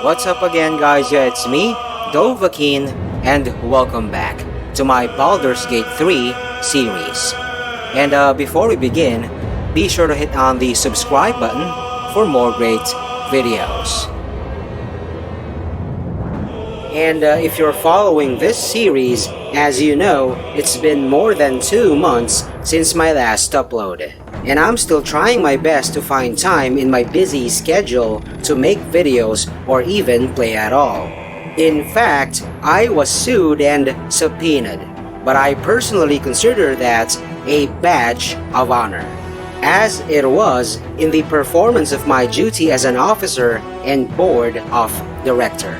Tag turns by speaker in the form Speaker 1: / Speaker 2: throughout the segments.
Speaker 1: What's up again, guys? Yeah, it's me, Dovahkiin, and welcome back to my Baldur's Gate 3 series. And before we begin, be sure to hit on the subscribe button for more great videos. And if you're following this series, as you know, it's been more than 2 months since my last upload. And I'm still trying my best to find time in my busy schedule to make videos or even play at all. In fact, I was sued and subpoenaed, but I personally consider that a badge of honor, as it was in the performance of my duty as an officer and board of director.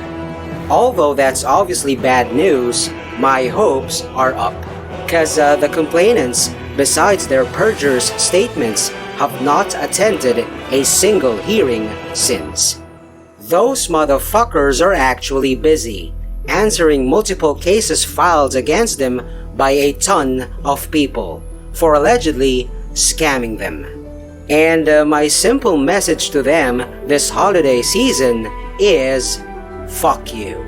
Speaker 1: Although that's obviously bad news, my hopes are up, cause the complainants, besides their perjurous statements, have not attended a single hearing since. Those motherfuckers are actually busy, answering multiple cases filed against them by a ton of people for allegedly scamming them. And my simple message to them this holiday season is, fuck you.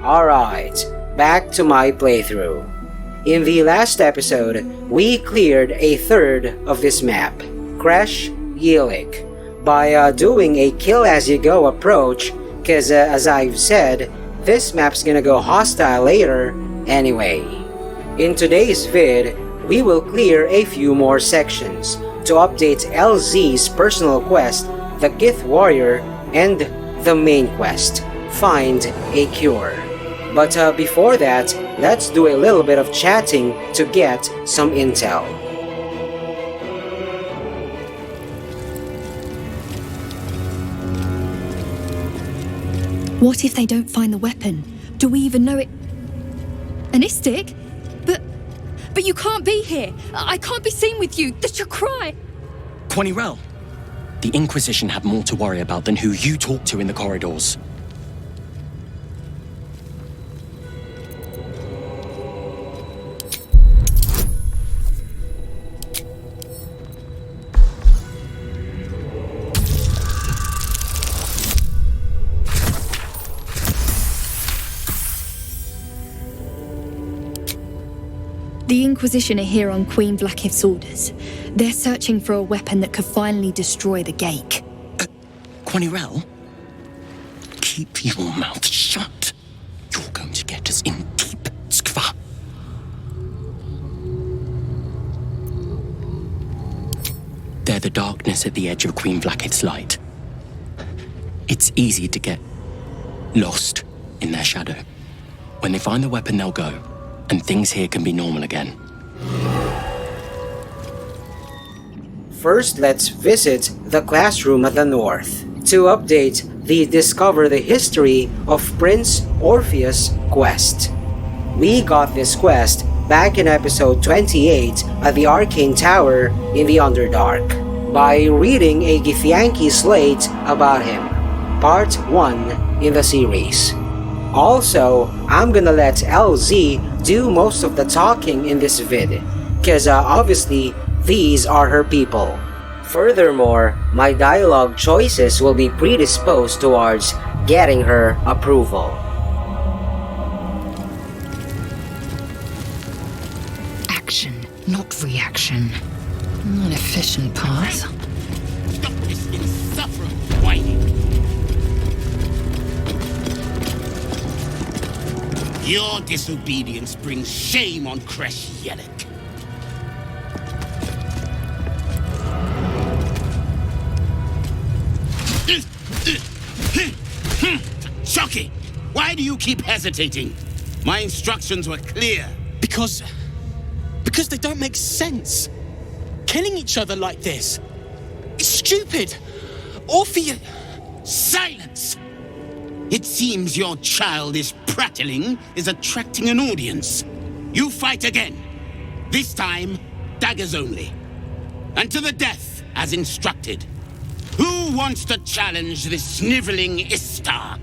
Speaker 1: Alright, back to my playthrough. In the last episode, we cleared a third of this map, Creche, by doing a kill-as-you-go approach, cause as I've said, this map's gonna go hostile later anyway. In today's vid, we will clear a few more sections to update LZ's personal quest, the Gith Warrior, and the main quest, Find a Cure. But before that, let's do a little bit of chatting to get some intel.
Speaker 2: What if they don't find the weapon? Do we even know it? An Istik? But you can't be here. I can't be seen with you. That's your cry.
Speaker 3: Quanirel, the Inquisition have more to worry about than who you talk to in the corridors.
Speaker 2: The Inquisition are here on Queen Vlaakith's orders. They're searching for a weapon that could finally destroy the Gate.
Speaker 3: Quanirel, keep your mouth shut. You're going to get us in deep skva. They're the darkness at the edge of Queen Vlaakith's light. It's easy to get lost in their shadow. When they find the weapon, they'll go, and things here can be normal again.
Speaker 1: First, let's visit the classroom at the north to update the Discover the History of Prince Orpheus quest. We got this quest back in episode 28 at the Arcane Tower in the Underdark by reading a Githyanki slate about him, part 1 in the series. Also, I'm gonna let LZ do most of the talking in this vid, cause obviously these are her people. Furthermore, my dialogue choices will be predisposed towards getting her approval.
Speaker 4: Action, not reaction. An efficient path.
Speaker 5: Stop this insufferable whining. Your disobedience brings shame on Creche. Chucky, why do you keep hesitating? My instructions were clear.
Speaker 3: Because they don't make sense. Killing each other like this, it's stupid. Orpheus...
Speaker 5: Silence! It seems your childish prattling is attracting an audience. You fight again. This time, daggers only. And to the death, as instructed. Who wants to challenge this sniveling Istark?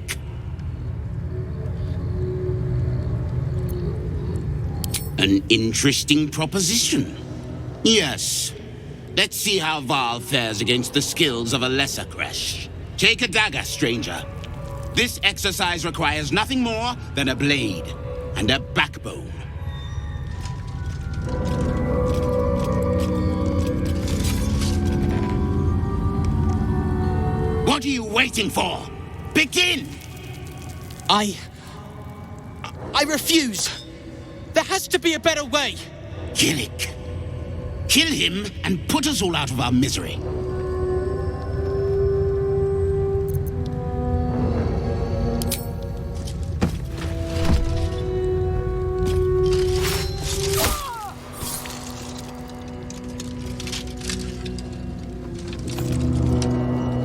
Speaker 5: An interesting proposition. Yes. Let's see how Val fares against the skills of a lesser Creche. Take a dagger, stranger. This exercise requires nothing more than a blade and a backbone. What are you waiting for? Begin!
Speaker 6: I refuse. There has to be a better way.
Speaker 5: Killick. Kill him and put us all out of our misery.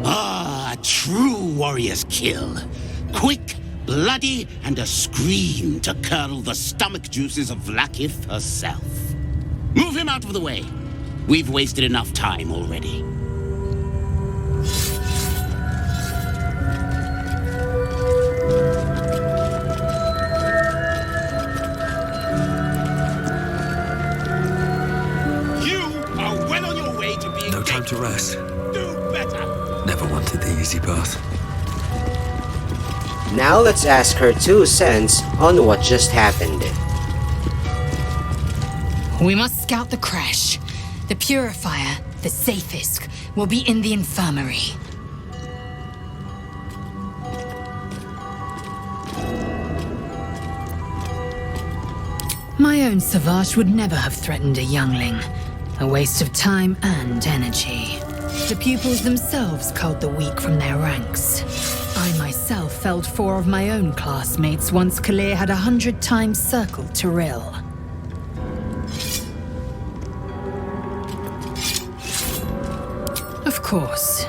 Speaker 5: Ah, a true warrior's kill. Quick, bloody, and a scream to curdle the stomach juices of Vlaakith herself. Move him out of the way. We've wasted enough time already. You are well on your way to being
Speaker 7: No time to rest.
Speaker 5: Do better.
Speaker 7: Never wanted the easy path.
Speaker 1: Now let's ask her 2 cents on what just happened.
Speaker 4: We must scout the Creche. The purifier, the safest, will be in the infirmary. My own Savage would never have threatened a youngling. A waste of time and energy. The pupils themselves culled the weak from their ranks. I myself felled 4 of my own classmates once Kalir had 100 times circled Tyrell. Of course.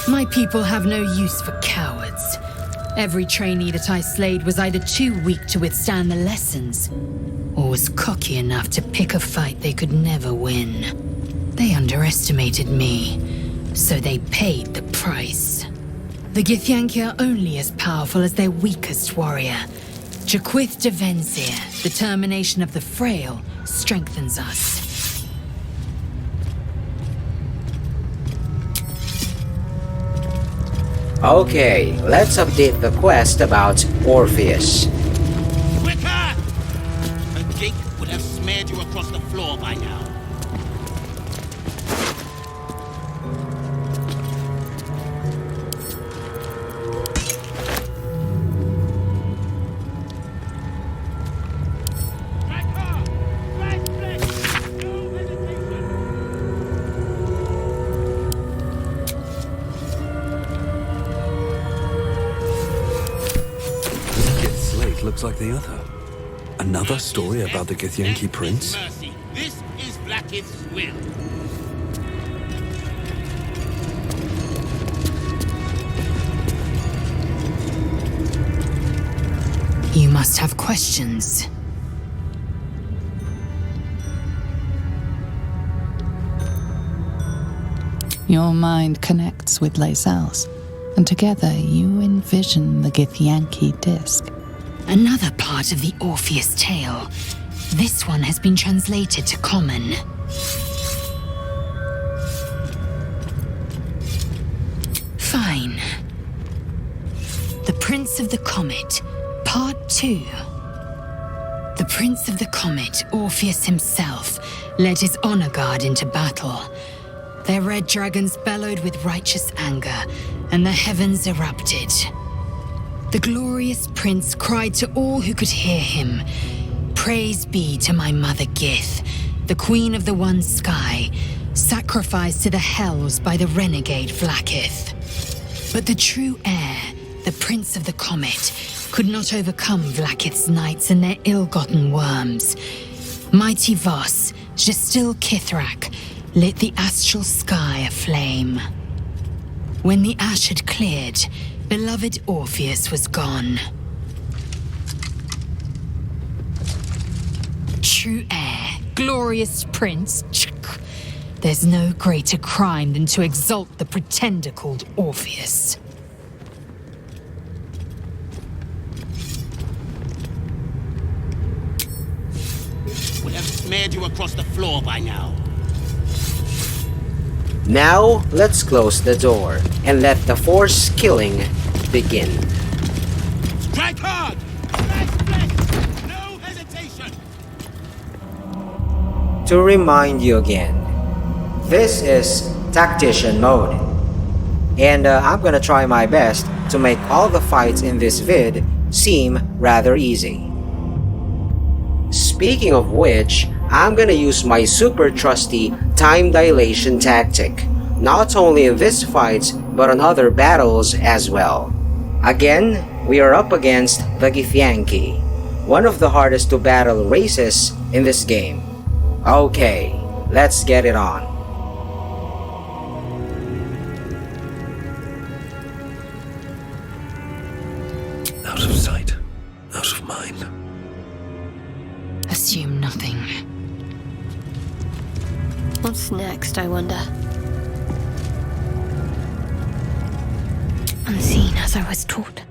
Speaker 4: My people have no use for cowards. Every trainee that I slayed was either too weak to withstand the lessons, or was cocky enough to pick a fight they could never win. They underestimated me, so they paid the price. The Githyanki are only as powerful as their weakest warrior. Jaquith de Venzir, the termination of the frail, strengthens us.
Speaker 1: Okay, let's update the quest about Orpheus.
Speaker 5: Quicker! A gate would have smeared you across the floor by now.
Speaker 7: Looks like the other. Another story about the Githyanki prince?
Speaker 5: Mercy. This is Vlaakith's will.
Speaker 4: You must have questions.
Speaker 8: Your mind connects with Lae'zel's, and together you envision the Githyanki disc.
Speaker 4: Another part of the Orpheus tale. This one has been translated to Common. Fine. The Prince of the Comet, Part 2. The Prince of the Comet, Orpheus himself, led his honor guard into battle. Their red dragons bellowed with righteous anger, and the heavens erupted. The glorious prince cried to all who could hear him, "Praise be to my mother Gith, the queen of the one sky, sacrificed to the hells by the renegade Vlaakith." But the true heir, the Prince of the Comet, could not overcome Vlaakith's knights and their ill-gotten worms. Mighty Voss, Gestil Kithrak, lit the astral sky aflame. When the ash had cleared, beloved Orpheus was gone. True heir, glorious prince, there's no greater crime than to exalt the pretender called Orpheus.
Speaker 5: Would have smeared you across the floor by now.
Speaker 1: Now, let's close the door and let the force killing begin.
Speaker 5: Strike hard! Flesh, flesh! No hesitation!
Speaker 1: To remind you again, this is Tactician mode. And I'm gonna try my best to make all the fights in this vid seem rather easy. Speaking of which, I'm gonna use my super trusty time dilation tactic, not only in this fight but on other battles as well. Again, we are up against the Githyanki, one of the hardest to battle races in this game. Okay, let's get it on.
Speaker 7: Out of sight, out of mind.
Speaker 4: Assume nothing.
Speaker 9: What's next, I wonder? Unseen as I was taught.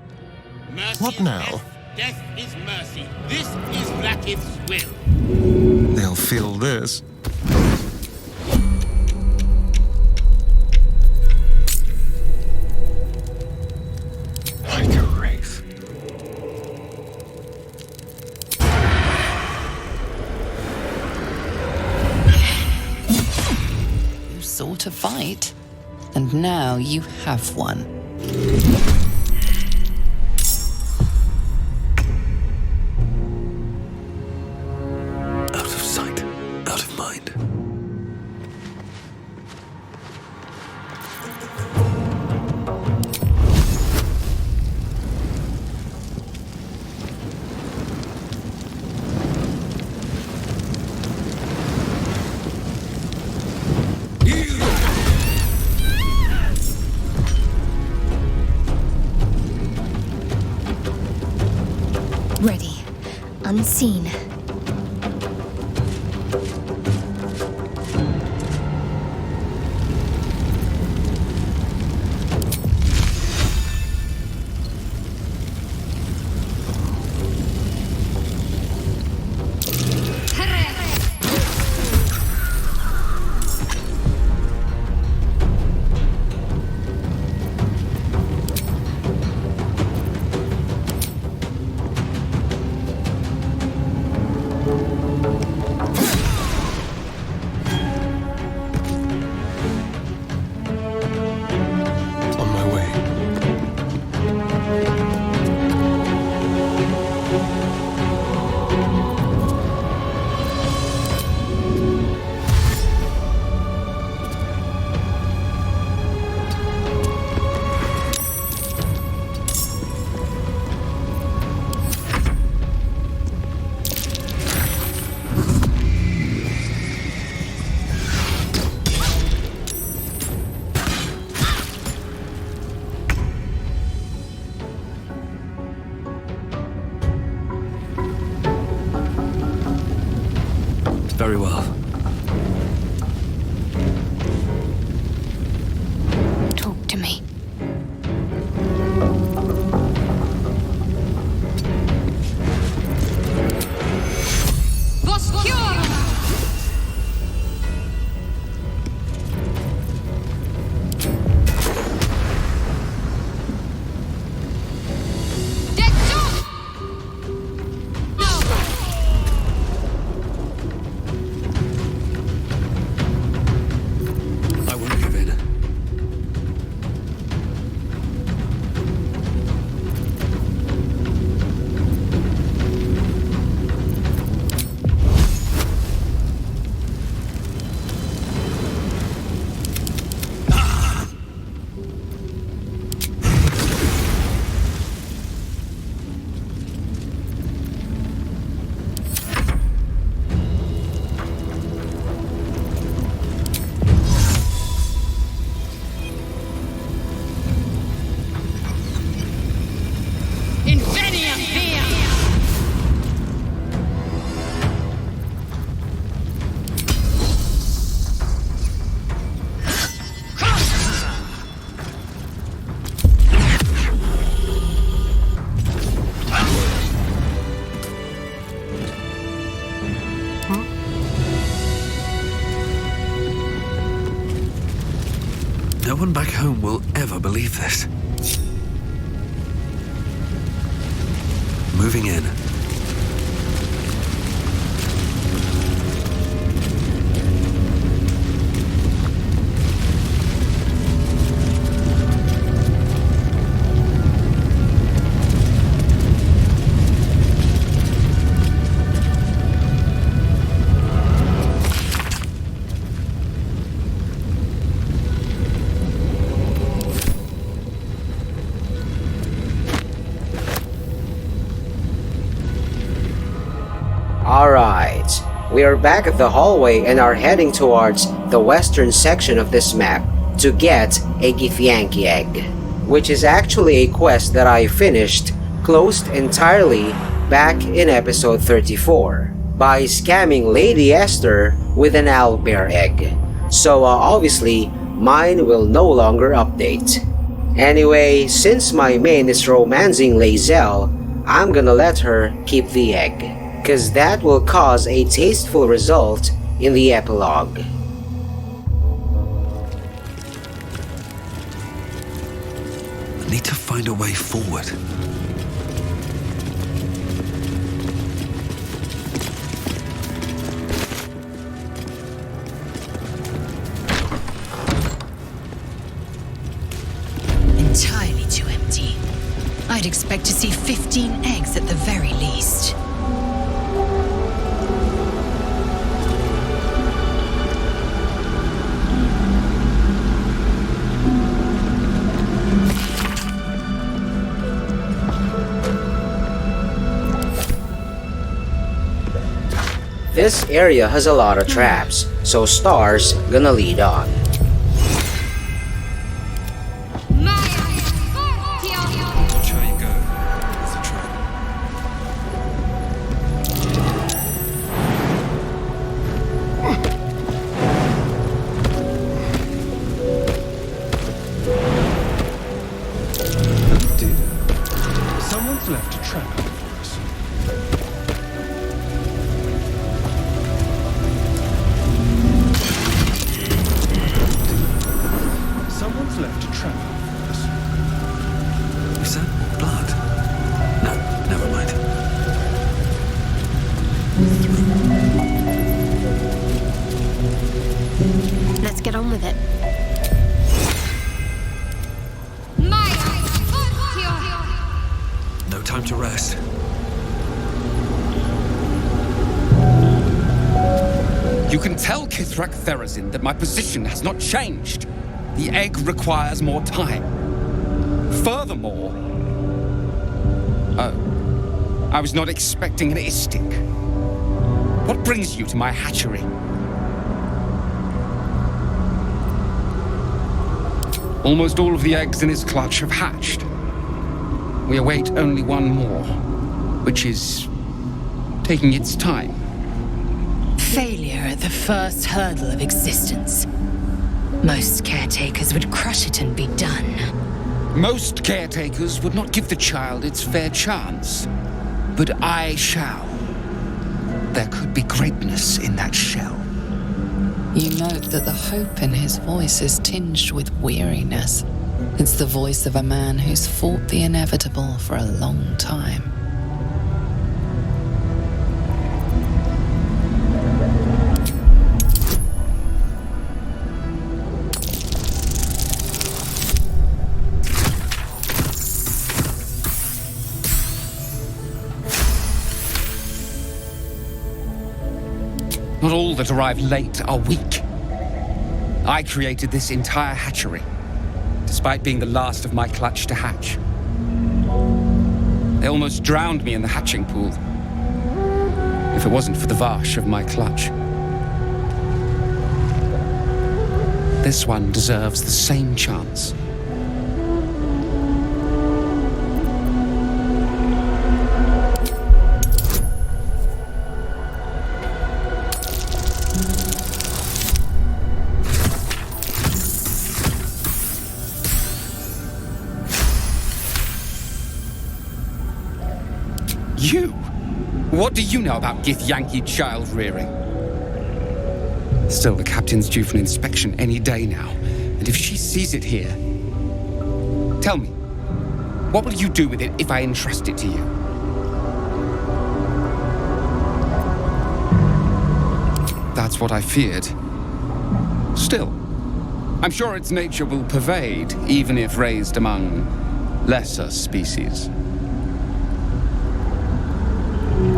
Speaker 5: Mercy
Speaker 10: What
Speaker 5: is
Speaker 10: now?
Speaker 5: Death, death is mercy. This is Blackith's will.
Speaker 10: They'll feel this. Like a wraith.
Speaker 8: You sought a fight, and now you have one.
Speaker 7: Out of sight, out of mind.
Speaker 9: Ready. Unseen.
Speaker 10: On my way.
Speaker 7: Very well.
Speaker 9: Talk to me.
Speaker 7: one back home will ever believe this. Moving in.
Speaker 1: Alright, we are back at the hallway and are heading towards the western section of this map to get a Githyanki egg, which is actually a quest that I finished closed entirely back in episode 34 by scamming Lady Esther with an owlbear egg. So obviously, mine will no longer update. Anyway, since my main is romancing Lae'zel, I'm gonna let her keep the egg, cause that will cause a tasteful result in the epilogue.
Speaker 7: I need to find a way forward.
Speaker 4: Entirely too empty. I'd expect to see 15 eggs at the very least.
Speaker 1: This area has a lot of traps, so Star's gonna lead on.
Speaker 10: Watch how you go. It's a trap. Oh dear. Someone's left a trap out for us. Someone's left a trap out for us.
Speaker 7: Is that blood? No, never mind.
Speaker 9: Let's get on with it.
Speaker 7: No time to rest.
Speaker 11: You can tell Kithrak Therazin that my position has not changed. The egg requires more time. Furthermore... Oh, I was not expecting an istik. What brings you to my hatchery? Almost all of the eggs in his clutch have hatched. We await only one more, which is taking its time.
Speaker 4: Failure at the first hurdle of existence. Most caretakers would crush it and be done.
Speaker 11: Most caretakers would not give the child its fair chance. But I shall. There could be greatness in that shell.
Speaker 8: You note that the hope in his voice is tinged with weariness. It's the voice of a man who's fought the inevitable for a long time.
Speaker 11: Not all that arrive late are weak. I created this entire hatchery, despite being the last of my clutch to hatch. They almost drowned me in the hatching pool, if it wasn't for the vash of my clutch. This one deserves the same chance. You? What do you know about Githyanki child rearing? Still, the captain's due for an inspection any day now, And if she sees it here, tell me, what will you do with it if I entrust it to you? That's what I feared. Still, I'm sure its nature will pervade, even if raised among lesser species.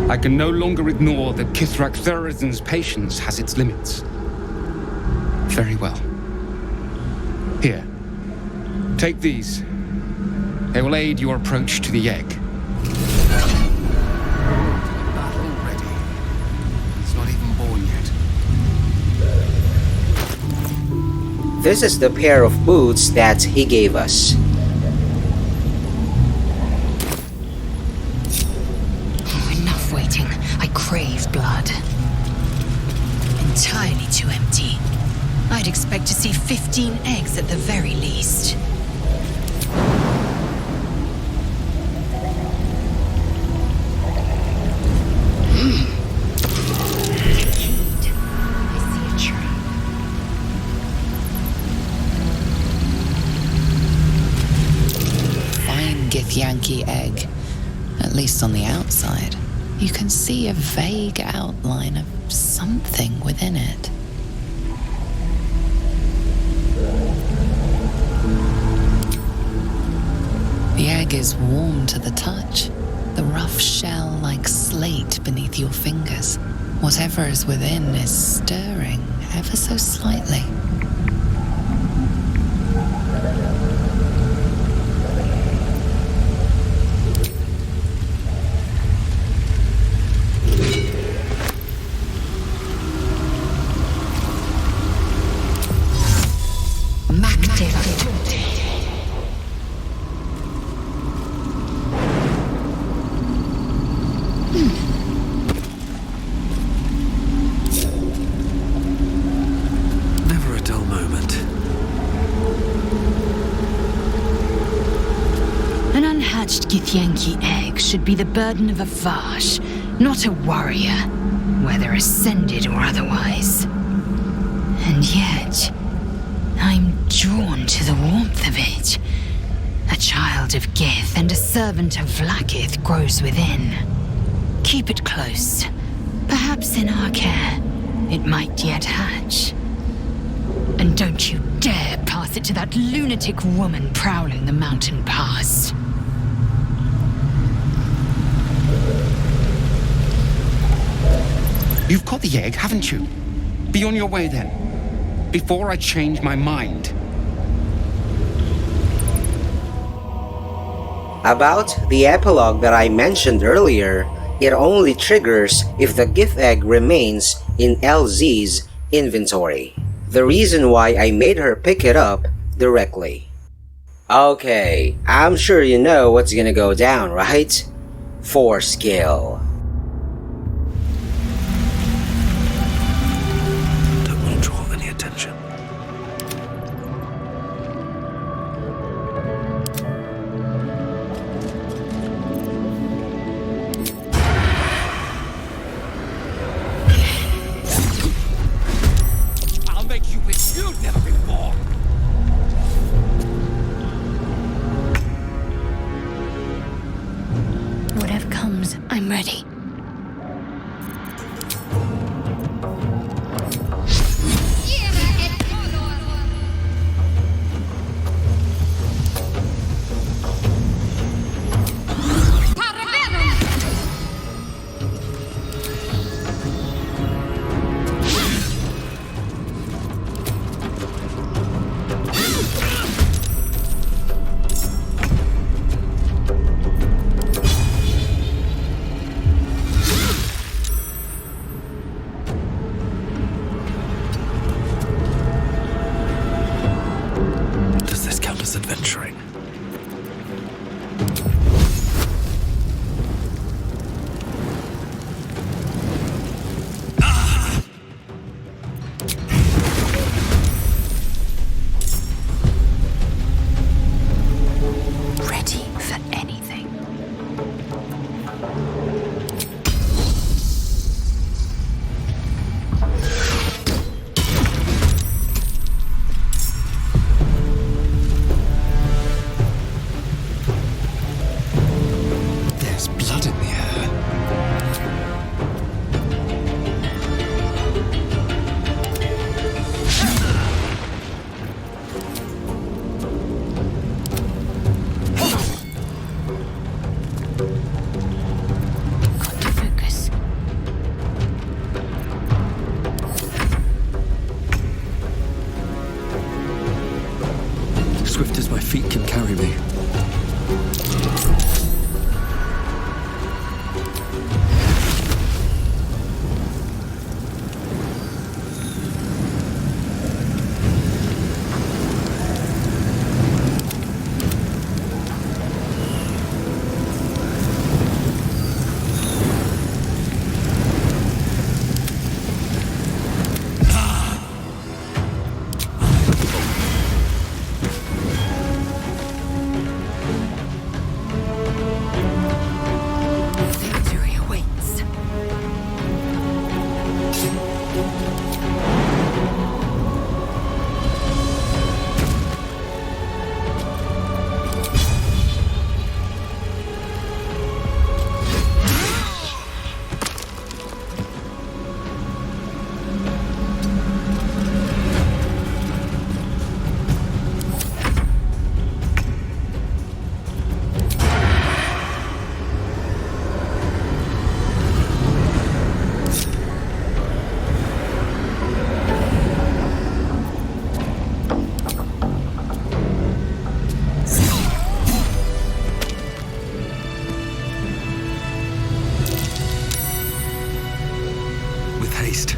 Speaker 11: I can no longer ignore that Kithrak Thurizen's patience has its limits. Very well. Here, take these. They will aid your approach to the egg. Already. He's not even born yet.
Speaker 1: This is the pair of boots that he gave us.
Speaker 4: Enough waiting. I crave blood. Entirely too empty. I'd expect to see 15 eggs at the very least.
Speaker 8: Yankee egg, at least on the outside. You can see a vague outline of something within it. The egg is warm to the touch, the rough shell like slate beneath your fingers. Whatever is within is stirring ever so slightly.
Speaker 7: Never a dull moment.
Speaker 4: An unhatched Githyanki egg should be the burden of a Vash, not a warrior, whether ascended or otherwise. And yet, I'm drawn to the warmth of it. A child of Gith and a servant of Vlaakith grows within. Keep it close. Perhaps in our care, it might yet hatch. And don't you dare pass it to that lunatic woman prowling the mountain pass.
Speaker 11: You've caught the egg, haven't you? Be on your way then, before I change my mind.
Speaker 1: About the epilogue that I mentioned earlier, it only triggers if the gift egg remains in LZ's inventory. The reason why I made her pick it up directly. Okay, I'm sure you know what's gonna go down, right? Force kill.
Speaker 7: Don't want to draw any attention.
Speaker 11: I'll make you wish you'd never been born.
Speaker 9: Whatever comes, I'm ready.
Speaker 7: haste.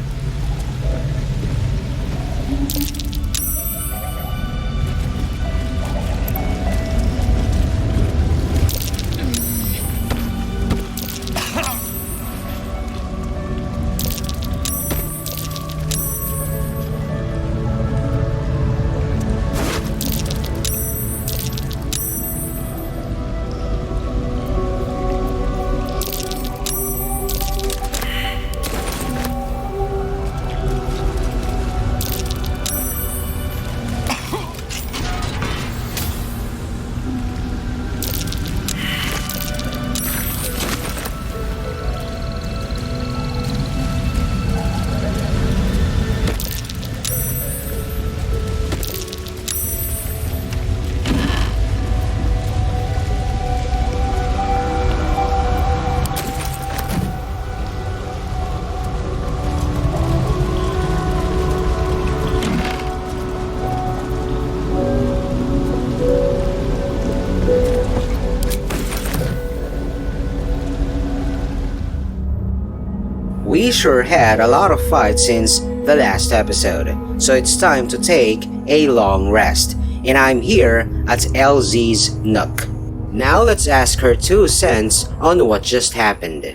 Speaker 1: We sure had a lot of fights since the last episode, so it's time to take a long rest, and I'm here at LZ's Nook. Now let's ask her 2 cents on what just happened.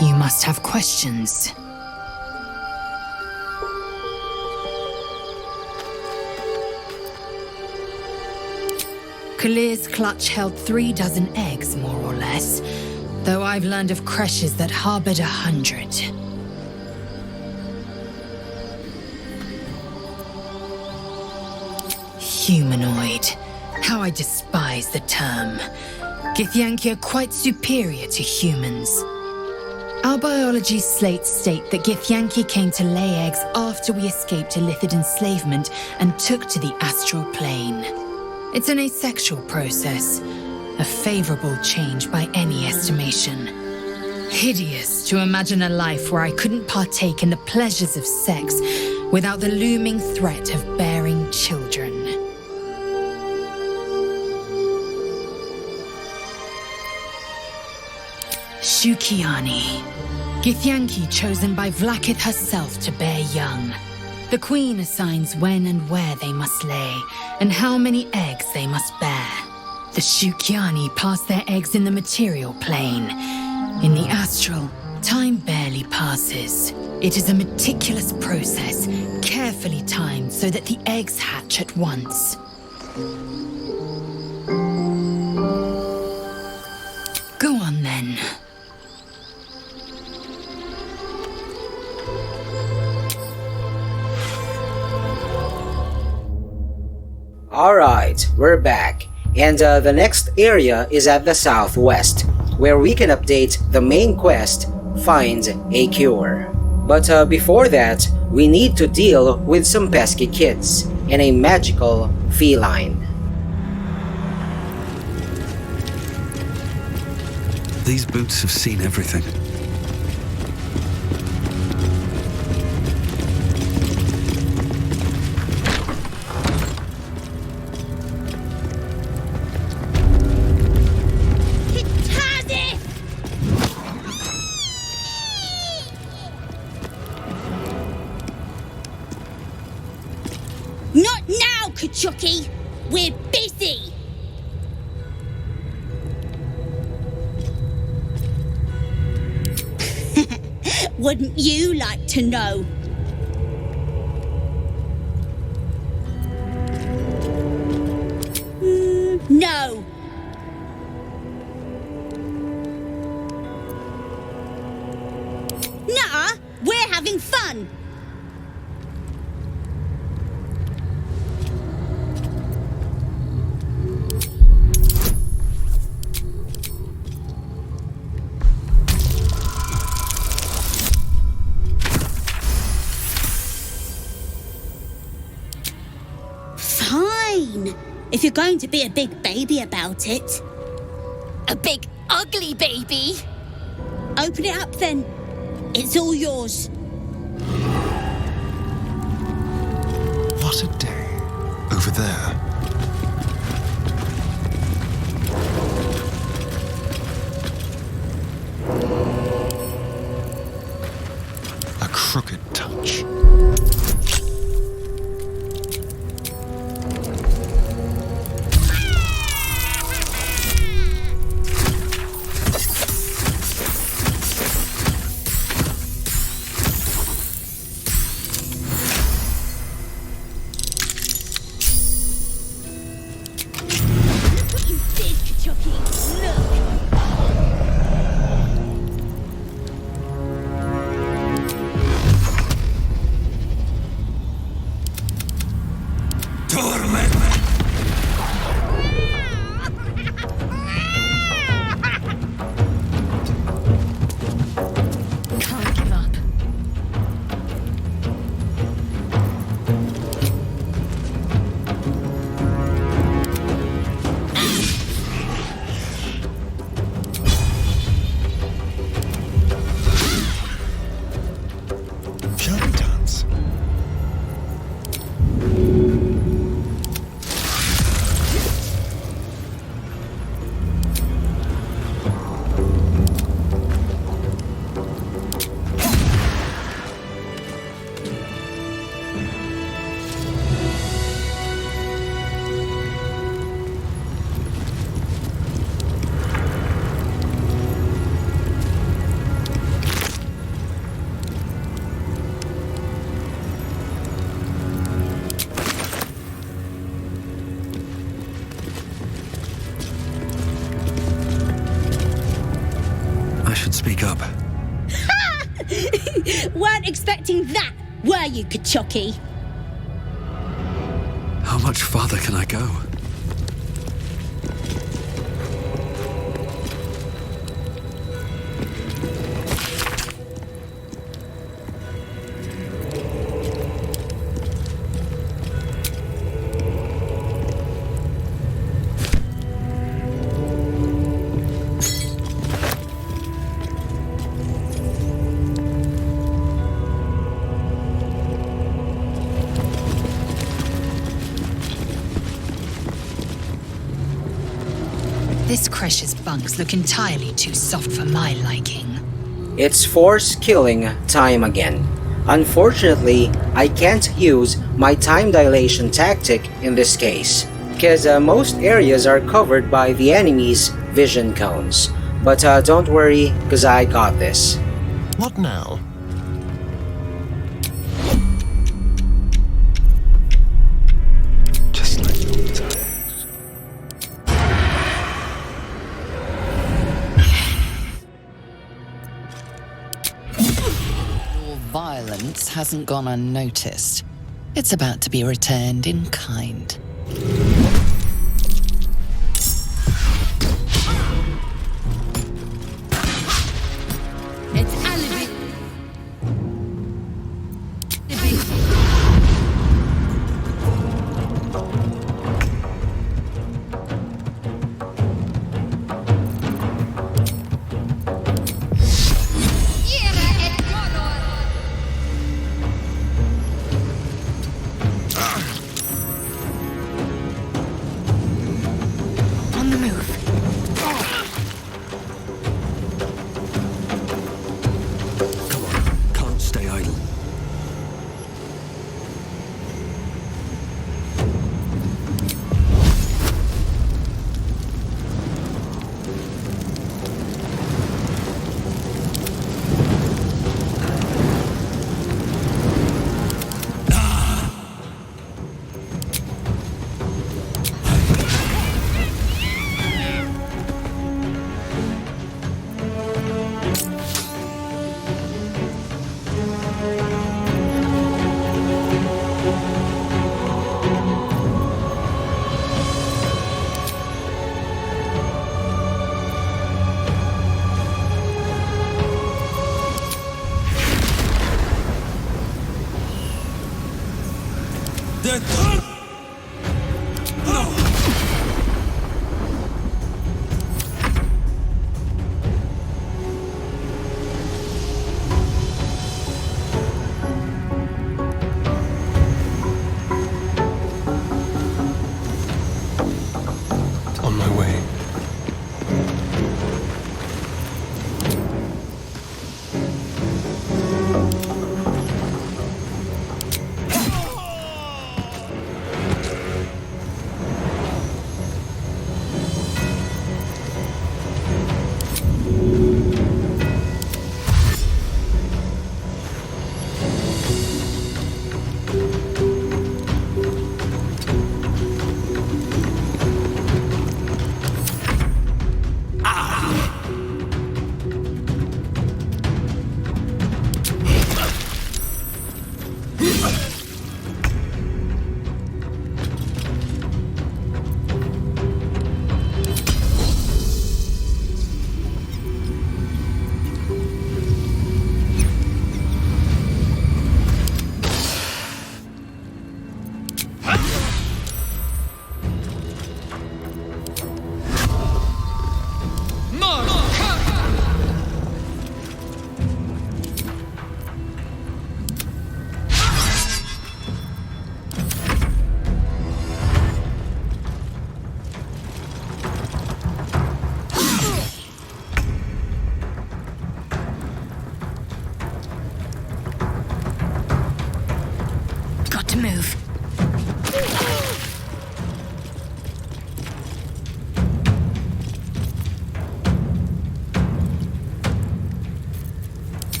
Speaker 4: You must have questions. Kalir's clutch held 3 dozen eggs, more or less, though I've learned of creches that harbored 100. Humanoid. How I despise the term. Githyanki are quite superior to humans. Our biology slates state that Githyanki came to lay eggs after we escaped Illithid enslavement and took to the astral plane. It's an asexual process, a favorable change by any estimation. Hideous to imagine a life where I couldn't partake in the pleasures of sex without the looming threat of bearing children. Shukiani. Githyanki chosen by Vlakith herself to bear young. The Queen assigns when and where they must lay, and how many eggs they must bear. The Shukiani pass their eggs in the material plane. In the astral, time barely passes. It is a meticulous process, carefully timed so that the eggs hatch at once. Go on then.
Speaker 1: Alright, we're back, and the next area is at the southwest, where we can update the main quest, Find a Cure. But before that, we need to deal with some pesky kids and a magical feline.
Speaker 7: These boots have seen everything.
Speaker 12: Not now, Kachuki! We're busy! Wouldn't you like to know? No. Nuh-uh, we're having fun. Fine, if you're going to be a big baby about it.
Speaker 2: A big, ugly baby?
Speaker 12: Open it up then. It's all yours.
Speaker 10: What a day. Over there.
Speaker 5: Creche.
Speaker 12: You did, Chucky. Look.
Speaker 4: Can't give up.
Speaker 10: Fury dance.
Speaker 7: I should speak up.
Speaker 12: Weren't expecting that, were you, Kachoki?
Speaker 7: How much farther can I go?
Speaker 4: This Creche's bunks look entirely too soft for my liking.
Speaker 1: It's force killing time again. Unfortunately, I can't use my time dilation tactic in this case, because most areas are covered by the enemy's vision cones. But don't worry, because I got this.
Speaker 10: What now? Just like the old times.
Speaker 8: Your violence hasn't gone unnoticed. It's about to be returned in kind.
Speaker 4: It's alibi. On the move.
Speaker 7: Come on, can't stay idle.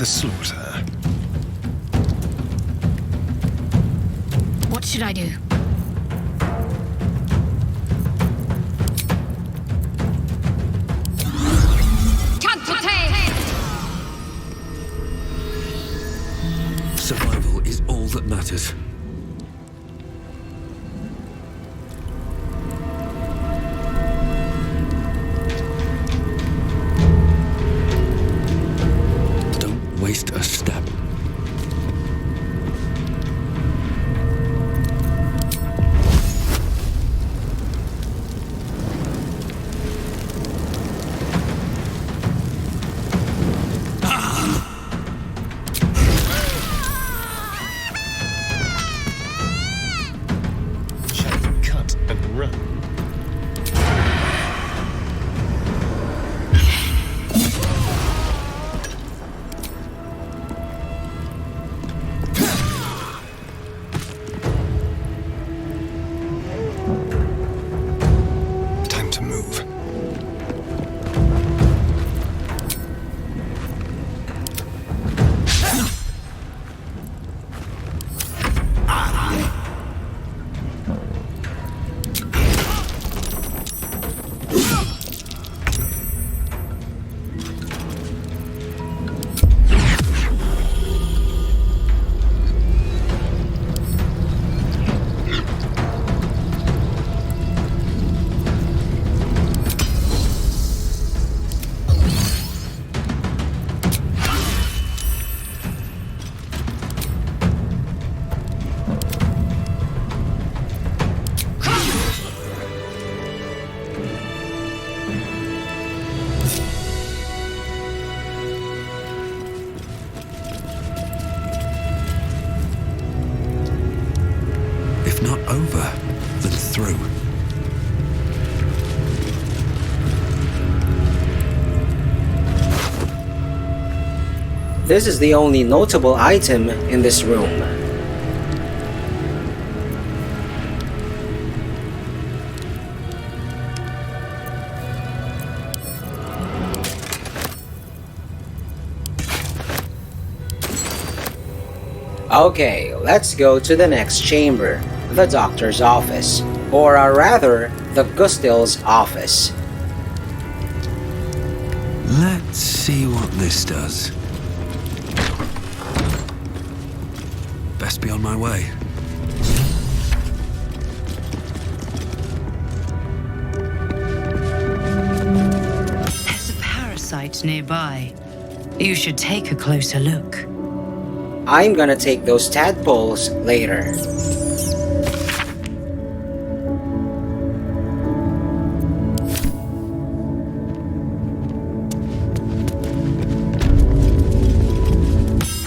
Speaker 10: slaughter.
Speaker 4: What should I do?
Speaker 7: Survival is all that matters. Don't waste a step.
Speaker 10: Cut and run. Time to move. If not over, then through.
Speaker 1: This is the only notable item in this room. Okay, let's go to the next chamber, the doctor's office, or rather, the Gustil's office.
Speaker 7: Let's see what this does. Best be on my way.
Speaker 4: There's a parasite nearby. You should take a closer look.
Speaker 1: I'm gonna take those tadpoles later.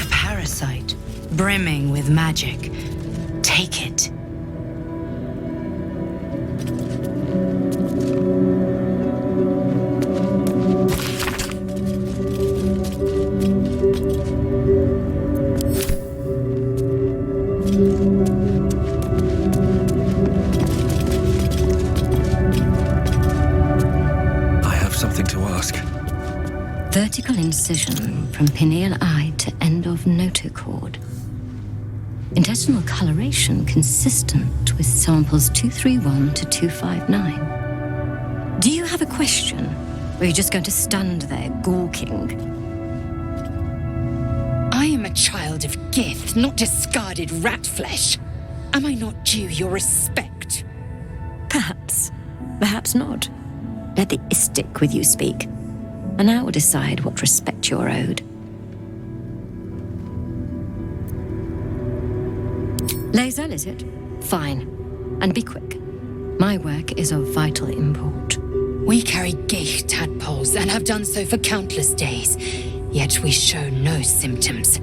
Speaker 4: A parasite, brimming with magic. Take it.
Speaker 7: I have something to ask.
Speaker 13: Vertical incision from pineal eye to end of notochord. Intestinal coloration consistent with samples 231 to 259. Do you have a question? Or are you just going to stand there gawking?
Speaker 4: I am a child of Gith, not discarded rat flesh. Am I not due your respect?
Speaker 13: Perhaps. Perhaps not. Let the Istik with you speak, and I will decide what respect you're owed. Lae'zel, is it? Fine. And be quick. My work is of vital import.
Speaker 4: We carry Geich tadpoles and have done so for countless days, yet we show no symptoms.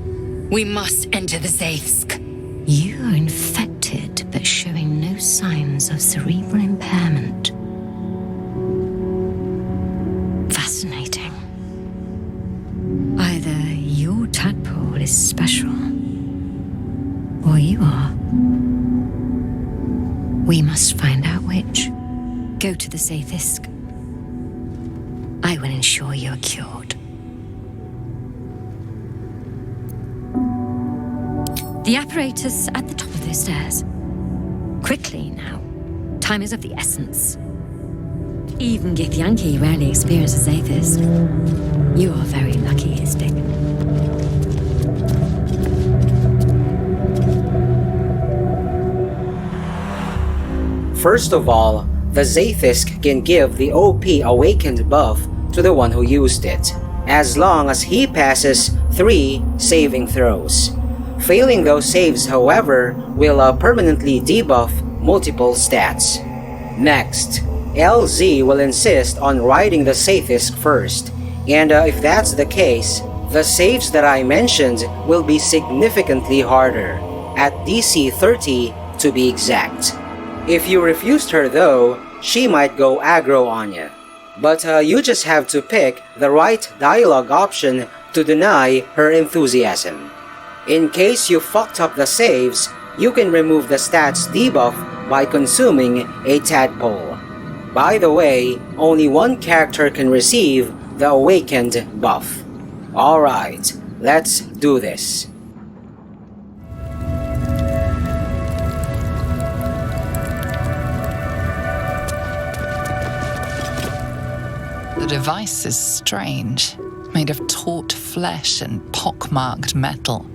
Speaker 4: We must enter the Zaithsk.
Speaker 13: You are infected, but showing no signs of cerebral impairment. Fascinating. Either your tadpole is special, or you are. We must find out which. Go to the Zaithsk. I will ensure you are cured. The apparatus at the top of those stairs. Quickly now. Time is of the essence. Even Githyanki rarely experiences Athis. You are very lucky, Istik.
Speaker 1: First of all, the Zaithisk can give the OP awakened buff to the one who used it, as long as he passes 3 saving throws. Failing those saves, however, will permanently debuff multiple stats. Next, LZ will insist on riding the Zaithisk first, and if that's the case, the saves that I mentioned will be significantly harder, at DC 30 to be exact. If you refused her though, she might go aggro on you. But you just have to pick the right dialogue option to deny her enthusiasm. In case you fucked up the saves, you can remove the stats debuff by consuming a tadpole. By the way, only one character can receive the awakened buff. Alright, let's do this.
Speaker 8: The device is strange, made of taut flesh and pockmarked metal.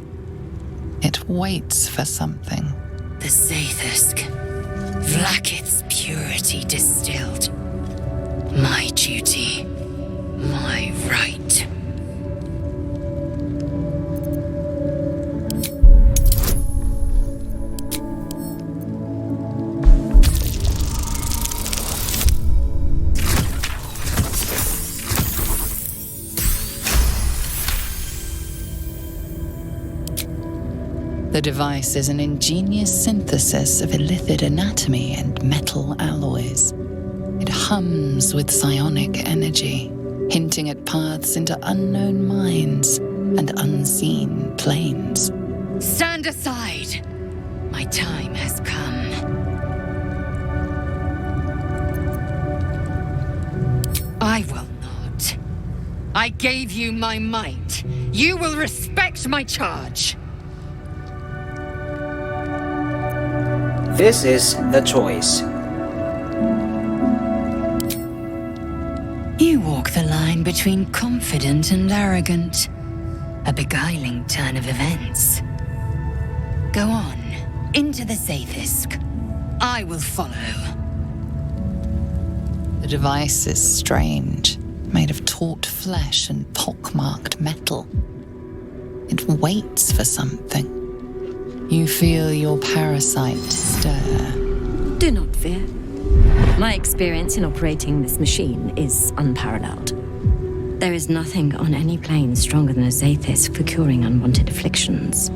Speaker 8: It waits for something.
Speaker 4: The Zaithisk. Vlakith's purity distilled. My duty. My right.
Speaker 8: The device is an ingenious synthesis of illithid anatomy and metal alloys. It hums with psionic energy, hinting at paths into unknown minds and unseen planes.
Speaker 4: Stand aside! My time has come. I will not. I gave you my might. You will respect my charge.
Speaker 1: This is the choice.
Speaker 4: You walk the line between confident and arrogant. A beguiling turn of events. Go on, into the Zaithisk. I will follow.
Speaker 8: The device is strange, made of taut flesh and pockmarked metal. It waits for something. You feel your parasite stir.
Speaker 13: Do not fear. My experience in operating this machine is unparalleled. There is nothing on any plane stronger than a Zaithisk for curing unwanted afflictions.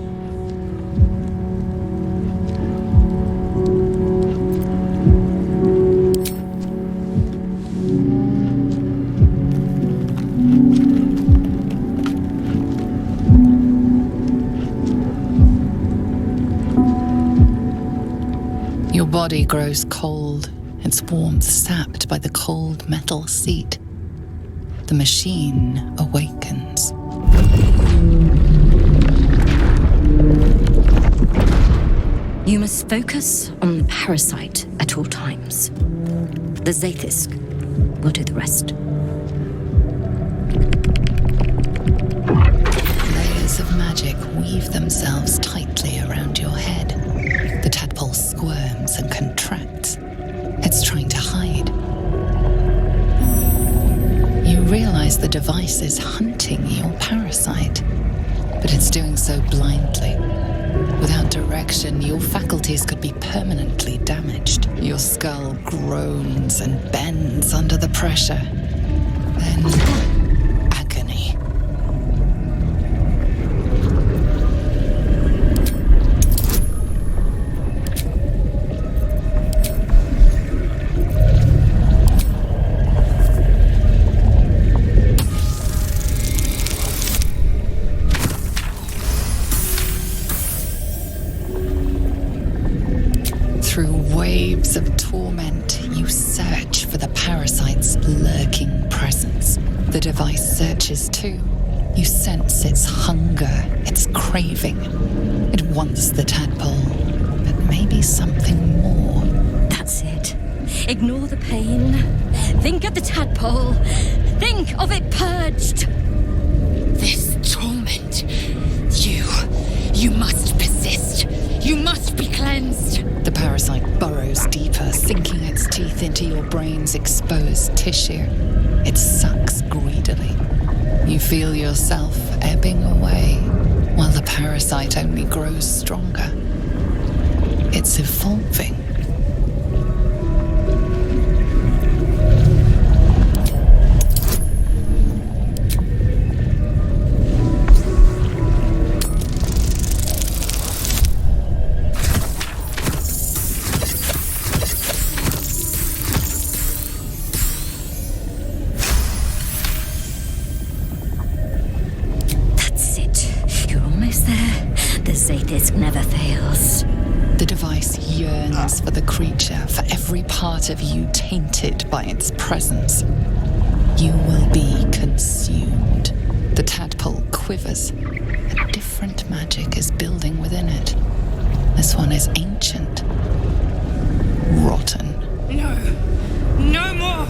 Speaker 8: Your body grows cold, its warmth sapped by the cold metal seat. The machine awakens.
Speaker 13: You must focus on the parasite at all times. The Zaithisk will do the rest.
Speaker 8: Layers of magic weave themselves tightly around your head. The tadpole squirms and contracts. It's trying to hide. You realize the device is hunting your parasite, but it's doing so blindly. Without direction, your faculties could be permanently damaged. Your skull groans and bends under the pressure. Then, agony. Through waves of torment, you search for the parasite's lurking presence. The device searches too, You sense its hunger, its craving. It wants the tadpole, but maybe something more.
Speaker 13: That's it. Ignore the pain. Think of the tadpole. Think of it purged.
Speaker 4: This torment. You must persist. You must be cleansed.
Speaker 8: The parasite burrows deeper, sinking its teeth into your brain's exposed tissue. It sucks greedily. You feel yourself ebbing away, while the parasite only grows stronger. It's evolving.
Speaker 13: Never fails.
Speaker 8: The device yearns for the creature, for every part of you tainted by its presence. You will be consumed. The tadpole quivers. A different magic is building within it. This one is ancient. Rotten.
Speaker 4: No. No more!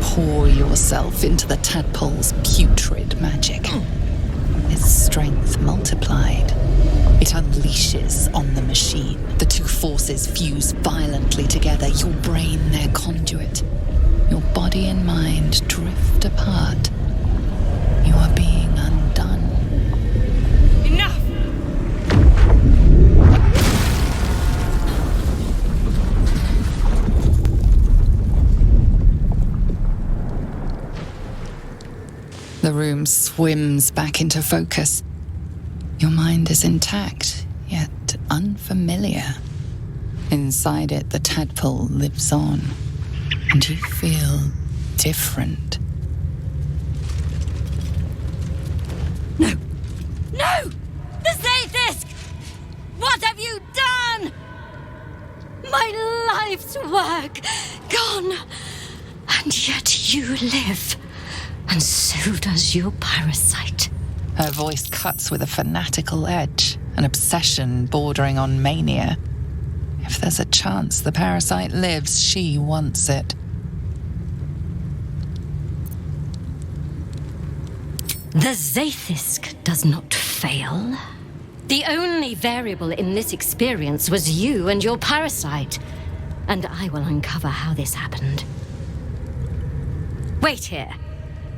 Speaker 8: Pour yourself into the tadpole's putrid magic. Its strength multiplied. It unleashes on the machine. The two forces fuse violently together, your brain their conduit. Your body and mind drift apart. You are being undone.
Speaker 4: Enough!
Speaker 8: The room swims back into focus. Your mind is intact, yet unfamiliar. Inside it, the tadpole lives on, and you feel different.
Speaker 13: No! No! The Zaithisk! What have you done? My life's work gone, and yet you live. And so does your parasite.
Speaker 8: Her voice cuts with a fanatical edge, an obsession bordering on mania. If there's a chance the parasite lives, she wants it.
Speaker 13: The Zaithisk does not fail. The only variable in this experience was you and your parasite. And I will uncover how this happened. Wait here.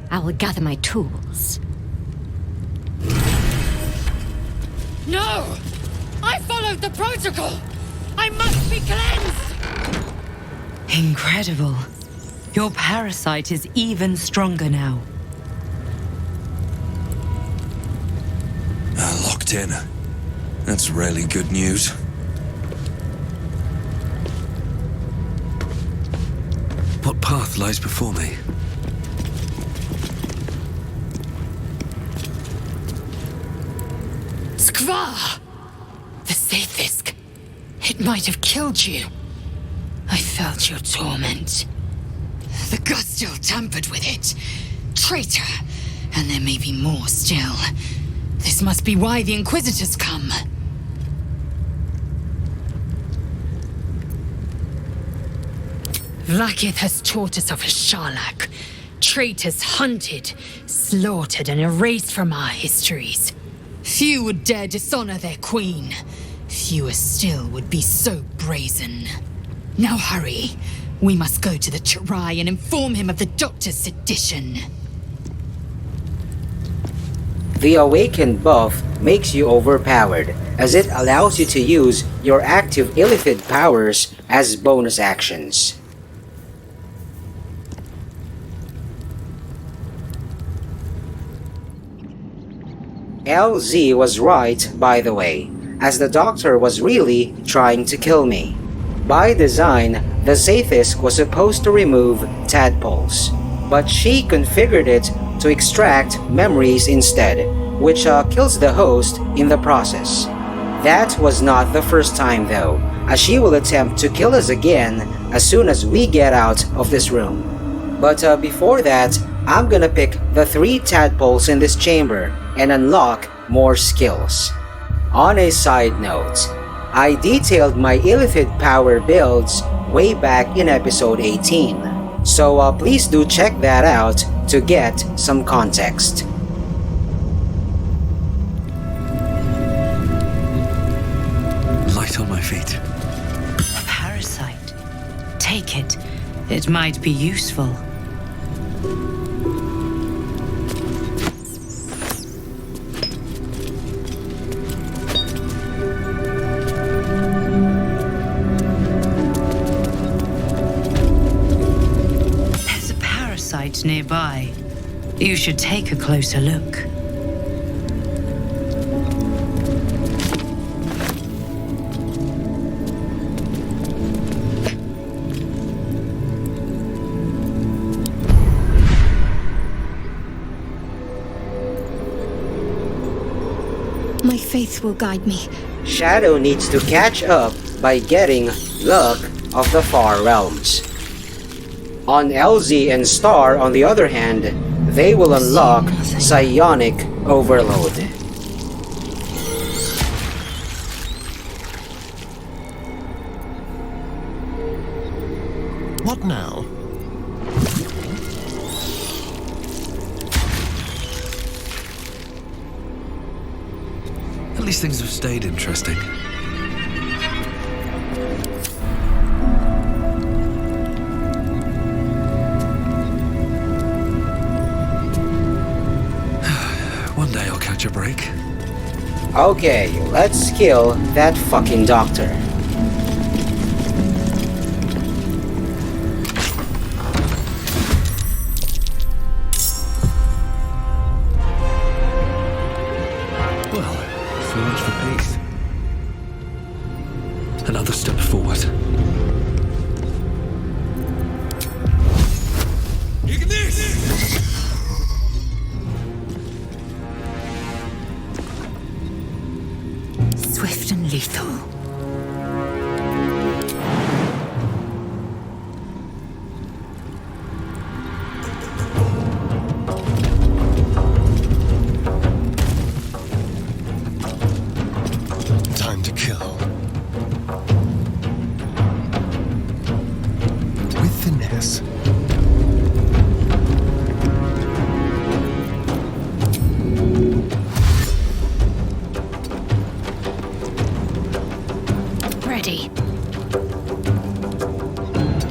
Speaker 13: I will gather my tools.
Speaker 4: No! I followed the protocol! I must be cleansed!
Speaker 14: Incredible. Your parasite is even stronger now.
Speaker 7: Locked in. That's really good news. What path lies before me?
Speaker 4: Skvar! The Zaithisk. It might have killed you. I felt your torment. The Gustil tampered with it. Traitor! And there may be more still. This must be why the Inquisitors come. Vlakith has taught us of a Sharlak. Traitors hunted, slaughtered, and erased from our histories. Few would dare dishonor their queen. Fewer still would be so brazen. Now hurry. We must go to the Chirai and inform him of the Doctor's sedition.
Speaker 1: The awakened buff makes you overpowered, as it allows you to use your active illithid powers as bonus actions. LZ was right, by the way, as the doctor was really trying to kill me. By design, the Zaithis was supposed to remove tadpoles, but she configured it to extract memories instead, which kills the host in the process. That was not the first time though, as she will attempt to kill us again as soon as we get out of this room. But before that, I'm gonna pick the 3 tadpoles in this chamber and unlock more skills. On a side note, I detailed my illithid power builds way back in episode 18, so please do check that out to get some context.
Speaker 7: Light on my feet.
Speaker 14: A parasite. Take it. It might be useful. There's a parasite nearby. You should take a closer look.
Speaker 9: My faith will guide me.
Speaker 1: Shadow needs to catch up by getting Luck of the Far Realms. On LZ and Star, on the other hand, they will unlock Psionic Overload.
Speaker 10: What now?
Speaker 7: At least things have stayed interesting. One day I'll catch a break.
Speaker 1: Okay, let's kill that fucking doctor.
Speaker 7: So much for peace. Another step forward.
Speaker 4: Swift and lethal.
Speaker 10: Time to kill. With finesse.
Speaker 9: Ready.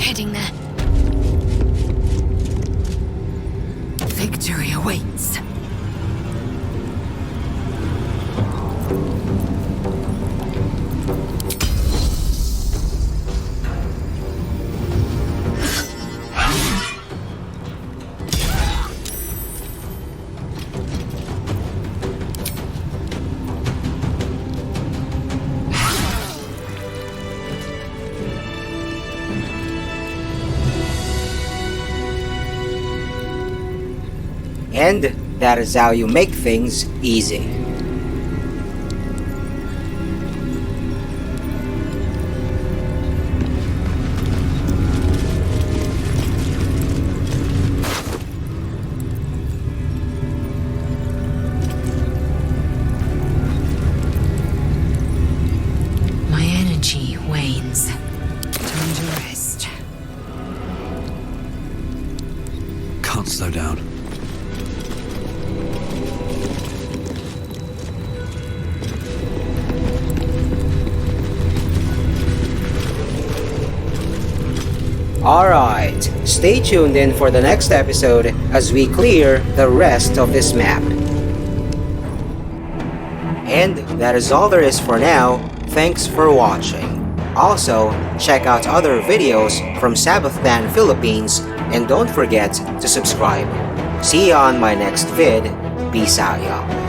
Speaker 9: Heading there.
Speaker 4: Victory awaits.
Speaker 1: And that is how you make things easy.
Speaker 4: My energy wanes. Time to rest.
Speaker 7: Can't slow down.
Speaker 1: Alright, stay tuned in for the next episode as we clear the rest of this map. And that is all there is for now. Thanks for watching. Also, check out other videos from Sabbath Clan Philippines and don't forget to subscribe. See you on my next vid. Peace out, y'all.